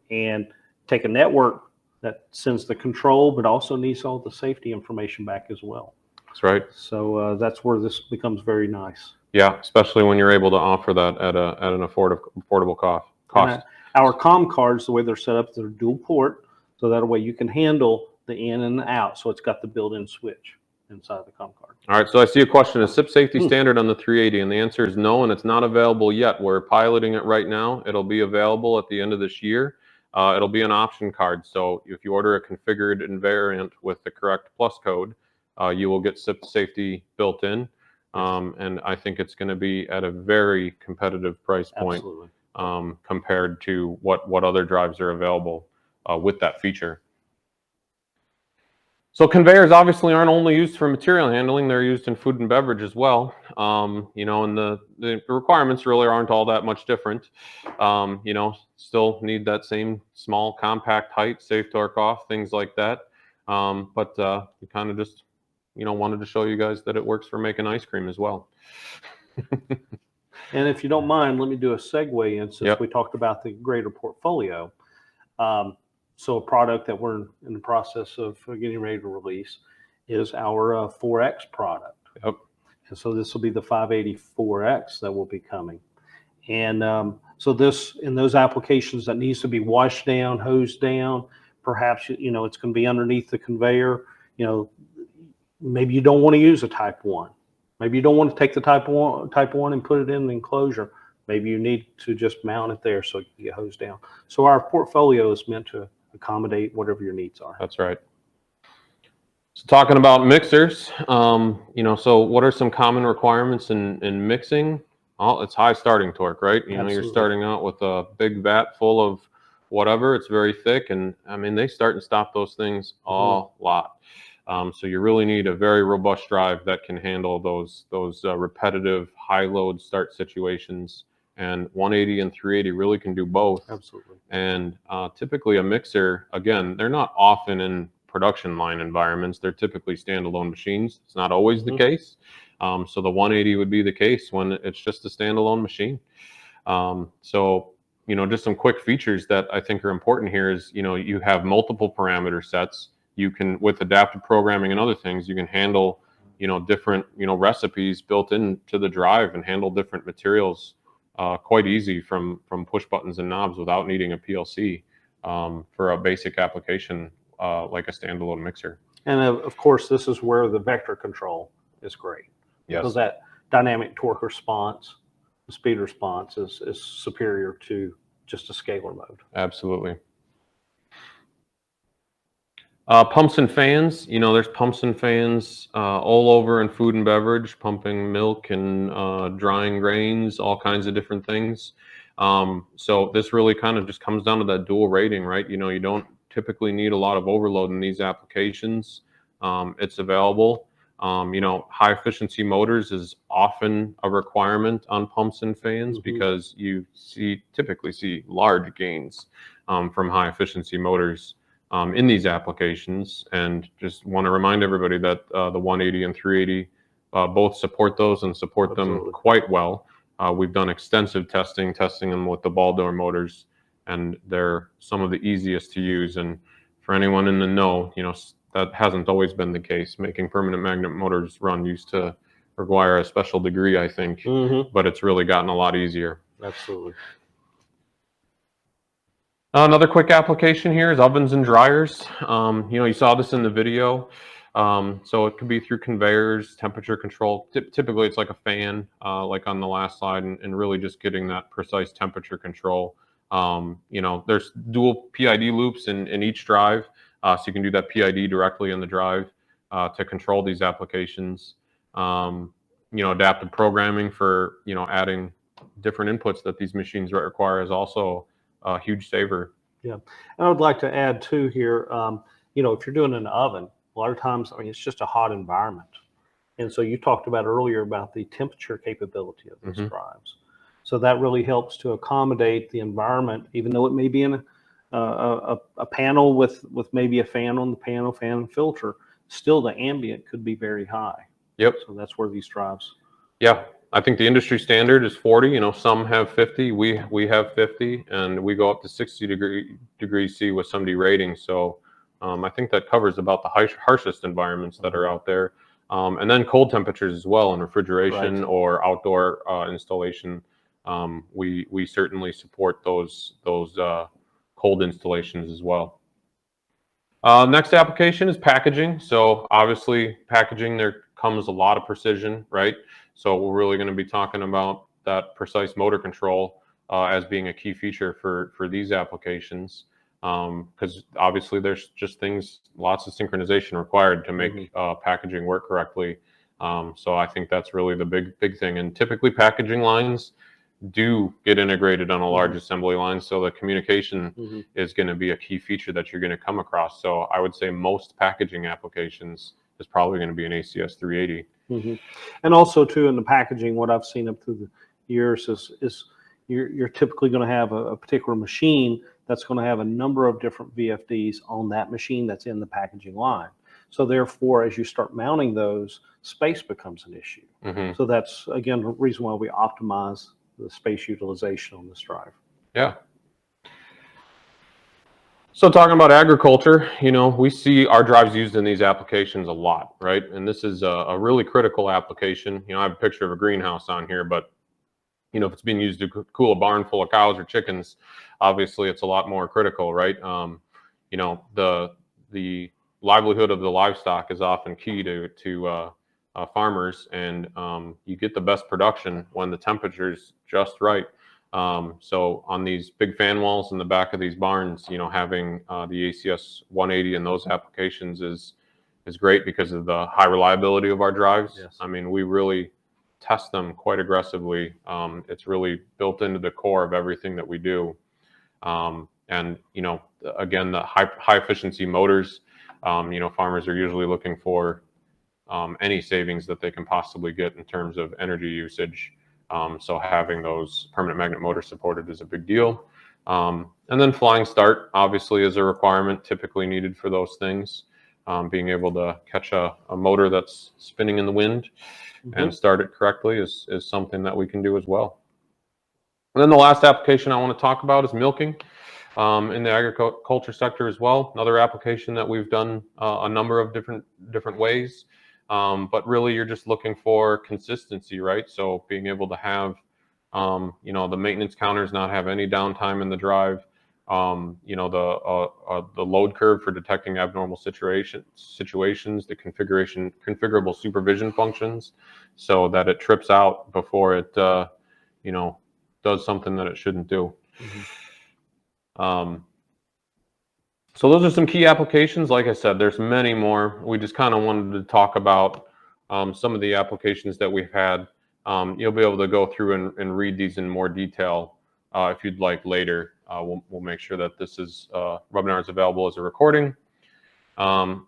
and take a network that sends the control, but also needs all the safety information back as well. That's right. So that's where this becomes very nice. Yeah, especially when you're able to offer that at an affordable cost. Our COM cards, the way they're set up, they're dual port, so that way you can handle the in and the out. So it's got the built-in switch inside of the COM card. All right, so I see a question: is SIP safety standard on the 380? And the answer is no, and it's not available yet. We're piloting it right now. It'll be available at the end of this year. It'll be an option card. So if you order a configured invariant with the correct plus code, you will get SIP safety built in. And I think it's going to be at a very competitive price point compared to what other drives are available with that feature. So conveyors obviously aren't only used for material handling, they're used in food and beverage as well. And the requirements really aren't all that much different. Still need that same small compact height, safe torque off, things like that. But we kind of just wanted to show you guys that it works for making ice cream as well. And if you don't mind, let me do a segue in since we talked about the greater portfolio. So a product that we're in the process of getting ready to release is our 4X product. Yep. And so this will be the 584X that will be coming. And so this, in those applications that needs to be washed down, hosed down, perhaps, it's going to be underneath the conveyor. Maybe you don't want to use a type 1. Maybe you don't want to take the type 1 and put it in the enclosure. Maybe you need to just mount it there so you can get hosed down. So our portfolio is meant to accommodate whatever your needs are. That's right. So talking about mixers, so what are some common requirements in mixing? Well, it's high starting torque, right? You're Absolutely. starting out with a big vat full of whatever. It's very thick, and I mean they start and stop those things a lot. So you really need a very robust drive that can handle those repetitive high load start situations. And 180 and 380 really can do both. Absolutely. And typically a mixer, again, they're not often in production line environments. They're typically standalone machines. It's not always the case. So the 180 would be the case when it's just a standalone machine. Just some quick features that I think are important here is, you have multiple parameter sets. You can, with adaptive programming and other things, you can handle, different, recipes built into the drive and handle different materials quite easy from push buttons and knobs without needing a PLC for a basic application like a standalone mixer. And of course, this is where the vector control is great. Yes. Because that dynamic torque response, the speed response is superior to just a scalar mode. Absolutely. Pumps and fans, there's pumps and fans all over in food and beverage, pumping milk and drying grains, all kinds of different things. So this really kind of just comes down to that dual rating, right? You don't typically need a lot of overload in these applications. It's available. High efficiency motors is often a requirement on pumps and fans because you typically see large gains from high efficiency motors in these applications. And just want to remind everybody that the 180 and 380 both support those and support them quite well. We've done extensive testing them with the ball door motors, and they're some of the easiest to use. And for anyone in the know, that hasn't always been the case. Making permanent magnet motors run used to require a special degree, I think, but it's really gotten a lot easier. Absolutely. Another quick application here is ovens and dryers. You saw this in the video. So it could be through conveyors, temperature control. Typically, it's like a fan, like on the last slide, and really just getting that precise temperature control. There's dual PID loops in each drive, so you can do that PID directly in the drive to control these applications. Adaptive programming for adding different inputs that these machines require is also a huge saver. Yeah, and I would like to add too here. If you're doing an oven, a lot of times, it's just a hot environment, and so you talked about earlier about the temperature capability of these drives. So that really helps to accommodate the environment, even though it may be in a panel with maybe a fan on the panel, fan and filter. Still, the ambient could be very high. Yep. So that's where these drives. Yeah, I think the industry standard is 40. Some have 50. We have 50, and we go up to 60 degrees C with some derating. So I think that covers about the harshest environments that are out there. And then cold temperatures as well in refrigeration or outdoor installation. We certainly support those cold installations as well. Next application is packaging. So obviously packaging, there comes a lot of precision, right? So we're really going to be talking about that precise motor control as being a key feature for these applications. Because obviously there's just lots of synchronization required to make packaging work correctly. So I think that's really the big thing. And typically packaging lines do get integrated on a large assembly line. So the communication is going to be a key feature that you're going to come across. So I would say most packaging applications is probably going to be an ACS 380. And also too, in the packaging, what I've seen up through the years is you're typically going to have a particular machine that's going to have a number of different VFDs on that machine that's in the packaging line. So therefore, as you start mounting those, space becomes an issue. So that's, again, the reason why we optimize the space utilization on this drive. Yeah. So talking about agriculture, we see our drives used in these applications a lot, right? And this is a really critical application. I have a picture of a greenhouse on here, but if it's being used to cool a barn full of cows or chickens, obviously it's a lot more critical, right? The livelihood of the livestock is often key to farmers, and you get the best production when the temperature's just right. So on these big fan walls in the back of these barns, having the ACS 180 in those applications is is great because of the high reliability of our drives. Yes. I mean, we really test them quite aggressively. It's really built into the core of everything that we do. And, you know, again, the high efficiency motors, you know, farmers are usually looking for any savings that they can possibly get in terms of energy usage. So having those permanent magnet motors supported is a big deal. And then flying start obviously is a requirement typically needed for those things. Being able to catch a motor that's spinning in the wind and start it correctly is something that we can do as well. And then the last application I want to talk about is milking in the agriculture sector as well. Another application that we've done a number of different ways. But really, you're just looking for consistency, right? So being able to have, you know, the maintenance counters not have any downtime in the drive. You know, the load curve for detecting abnormal situations, the configurable supervision functions, so that it trips out before it, you know, does something that it shouldn't do. So those are some key applications. Like I said, there's many more. We just kind of wanted to talk about some of the applications that we've had. You'll be able to go through and read these in more detail if you'd like later. We'll make sure that this webinar is available as a recording.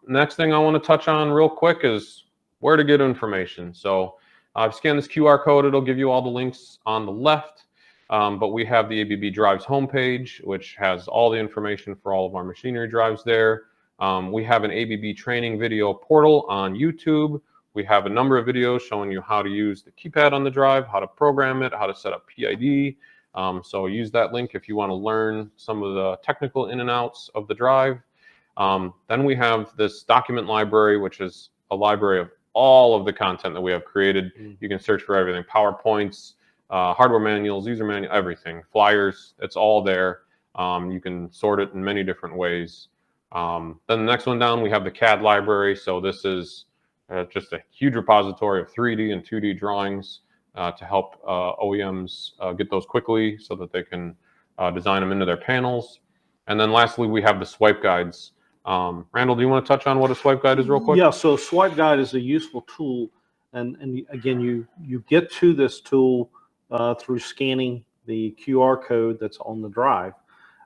Next thing I want to touch on real quick is where to get information. So I've scanned this QR code. It'll give you all the links on the left. But we have the ABB Drives homepage, which has all the information for all of our machinery drives there. We have an ABB training video portal on YouTube. We have a number of videos showing you how to use the keypad on the drive, how to program it, how to set up PID. So use that link if you want to learn some of the technical in and outs of the drive. Then we have this document library, which is a library of all of the content that we have created. You can search for everything, PowerPoints, hardware manuals, user manual, everything, flyers, it's all there. You can sort it in many different ways. Then the next one down, we have the CAD library. So this is just a huge repository of 3D and 2D drawings to help OEMs get those quickly so that they can design them into their panels. And then lastly, we have the swipe guides. Randall, do you want to touch on what a swipe guide is real quick? Yeah, so swipe guide is a useful tool. And again, you get to this tool through scanning the QR code that's on the drive.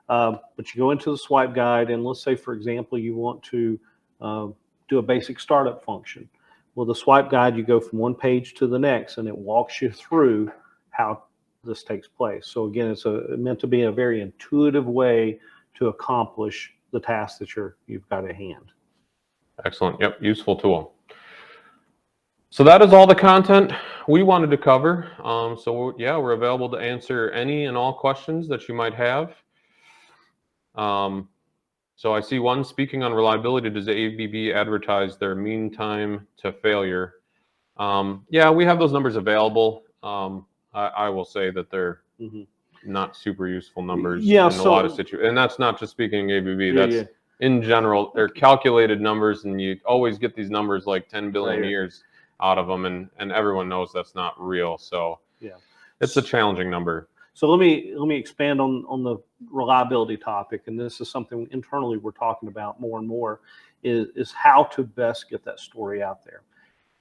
But you go into the swipe guide, and let's say, for example, you want to do a basic startup function. Well, the swipe guide, you go from one page to the next, and it walks you through how this takes place. So again, it's meant to be a very intuitive way to accomplish the task that you've got at hand. Excellent. Yep, useful tool. So that is all the content we wanted to cover. So yeah, we're available to answer any and all questions that you might have. So I see one, speaking on reliability, does ABB advertise their mean time to failure? Yeah, we have those numbers available. I will say that they're not super useful numbers in a lot of situations. And that's not just speaking ABB, that's in general. They're calculated numbers, and you always get these numbers like 10 billion years out of them, and everyone knows that's not real. So yeah, it's a challenging number. So let me expand on the reliability topic, and this is something internally we're talking about more and more, is how to best get that story out there.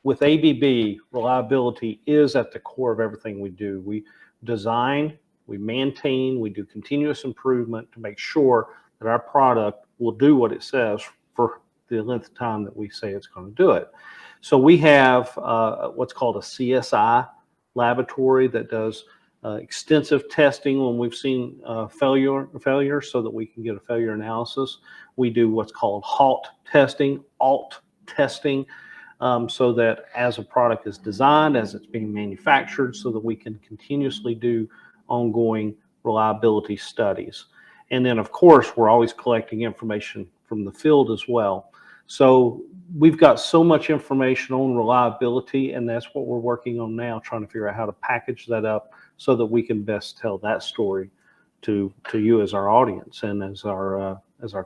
With ABB, reliability is at the core of everything we do. We design, we maintain, we do continuous improvement to make sure that our product will do what it says for the length of time that we say it's going to do it. So we have what's called a CSI laboratory that does extensive testing when we've seen failure so that we can get a failure analysis. We do what's called halt testing, so that as a product is designed, as it's being manufactured, so that we can continuously do ongoing reliability studies. And then, of course, we're always collecting information from the field as well. So we've got so much information on reliability, and that's what we're working on now, trying to figure out how to package that up so that we can best tell that story to you as our audience and as our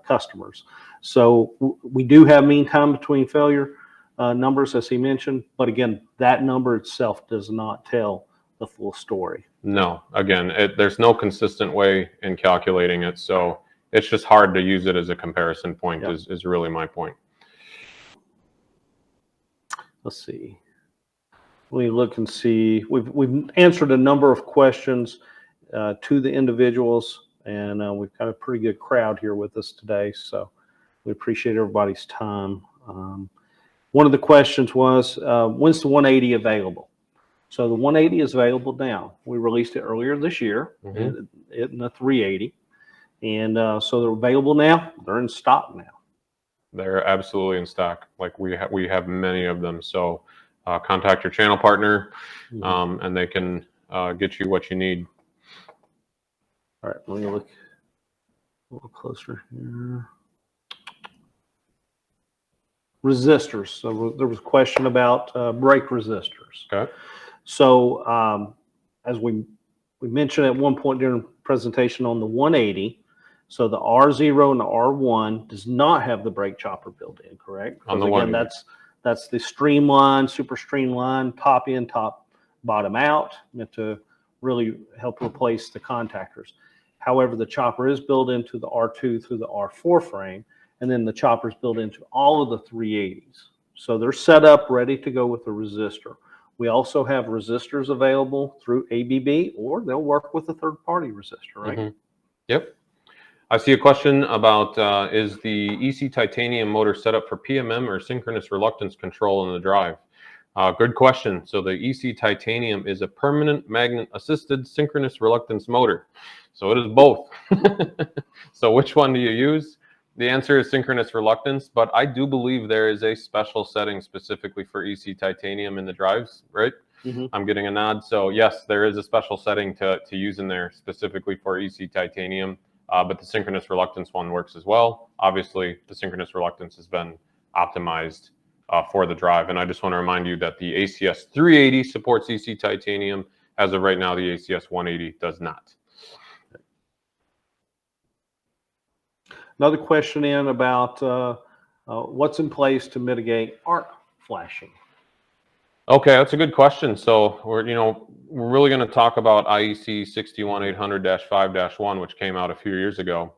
customers. So we do have mean time between failure numbers, as he mentioned, but again, that number itself does not tell the full story. No, again, there's no consistent way in calculating it, so it's just hard to use it as a comparison point. Is really my point. let's see. Let me look and see. We've answered a number of questions to the individuals, and we've got a pretty good crowd here with us today. So we appreciate everybody's time. One of the questions was, when's the 180 available? So the 180 is available now. We released it earlier this year in the 380. And so they're available now. They're in stock now. They're absolutely in stock. Like we have many of them. So contact your channel partner, and they can get you what you need. All right, let me look a little closer here. Resistors. So there was a question about brake resistors. Okay. So as we mentioned at one point during the presentation on the 180, so the R0 and the R1 does not have the brake chopper built in, correct? On the again, 180. that's the streamline, super streamline, top in, top bottom out, meant to really help replace the contactors. However, the chopper is built into the R2 through the R4 frame, and then the chopper is built into all of the 380s. So they're set up, ready to go with the resistor. We also have resistors available through ABB, or they'll work with a third-party resistor, right? Yep. I see a question about, is the EC titanium motor set up for PMM or synchronous reluctance control in the drive? Good question. So the EC titanium is a permanent magnet-assisted synchronous reluctance motor. So it is both. So which one do you use? The answer is synchronous reluctance, but I do believe there is a special setting specifically for EC titanium in the drives, right? I'm getting a nod. So yes, there is a special setting to use in there specifically for EC titanium, but the synchronous reluctance one works as well. Obviously, the synchronous reluctance has been optimized for the drive. And I just want to remind you that the ACS 380 supports EC titanium. As of right now, the ACS 180 does not. Another question in about what's in place to mitigate arc flashing. Okay, that's a good question. So we're really going to talk about IEC 61800-5-1, which came out a few years ago.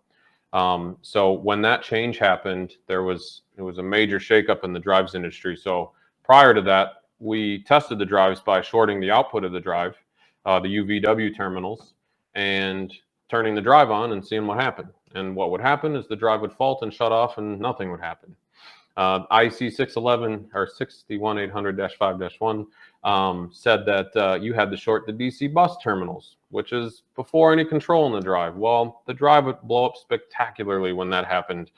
So when that change happened, it was a major shakeup in the drives industry. So prior to that, we tested the drives by shorting the output of the drive, the UVW terminals, and turning the drive on and seeing what happened. And what would happen is the drive would fault and shut off, and nothing would happen. IEC 611 or 61800-5-1 said that you had to short the DC bus terminals, which is before any control in the drive. Well, the drive would blow up spectacularly when that happened,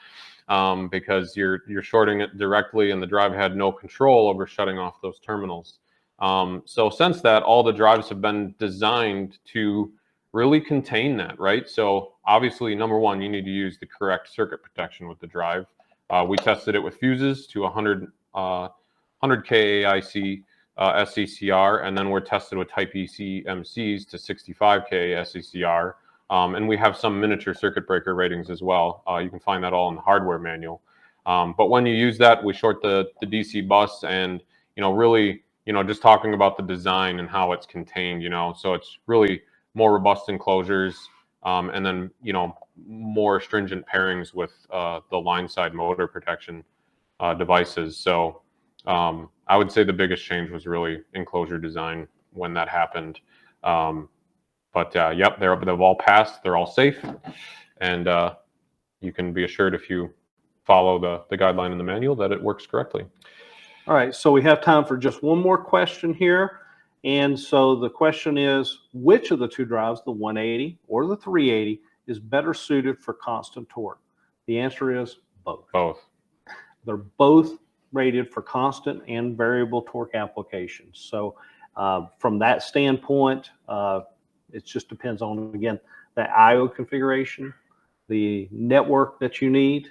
because you're shorting it directly, and the drive had no control over shutting off those terminals. So since that, all the drives have been designed to really contain that, right? So obviously, number one, you need to use the correct circuit protection with the drive. We tested it with fuses to 100 KAIC SCCR, and then we're tested with Type EC MCs to 65 K SCCR, and we have some miniature circuit breaker ratings as well. You can find that all in the hardware manual. But when you use that, we short the DC bus, and really, just talking about the design and how it's contained, so it's really more robust enclosures, and then more stringent pairings with the line side motor protection devices. So I would say the biggest change was really enclosure design when that happened. But yep, they've all passed. They're all safe, and you can be assured if you follow the guideline in the manual that it works correctly. All right, so we have time for just one more question here. And so the question is, which of the two drives, the 180 or the 380, is better suited for constant torque? The answer is both. Both. They're both rated for constant and variable torque applications. So from that standpoint, it just depends on, again, the IO configuration, the network that you need,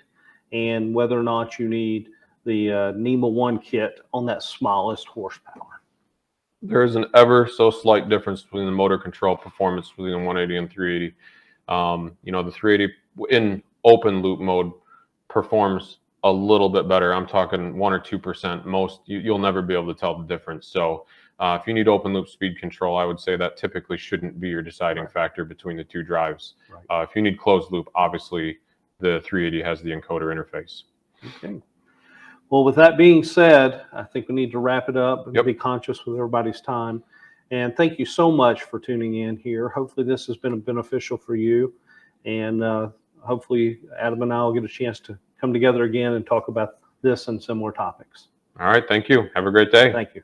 and whether or not you need the NEMA 1 kit on that smallest horsepower. There is an ever so slight difference between the motor control performance between the 180 and 380. The 380 in open loop mode performs a little bit better. I'm talking 1 or 2%. Most you'll never be able to tell the difference. So if you need open loop speed control, I would say that typically shouldn't be your deciding factor between the two drives. Right. If you need closed loop, obviously the 380 has the encoder interface. Okay. Well, with that being said, I think we need to wrap it up and Yep. be conscious with everybody's time. And thank you so much for tuning in here. Hopefully this has been beneficial for you. And hopefully Adam and I will get a chance to come together again and talk about this and similar topics. All right. Thank you. Have a great day. Thank you.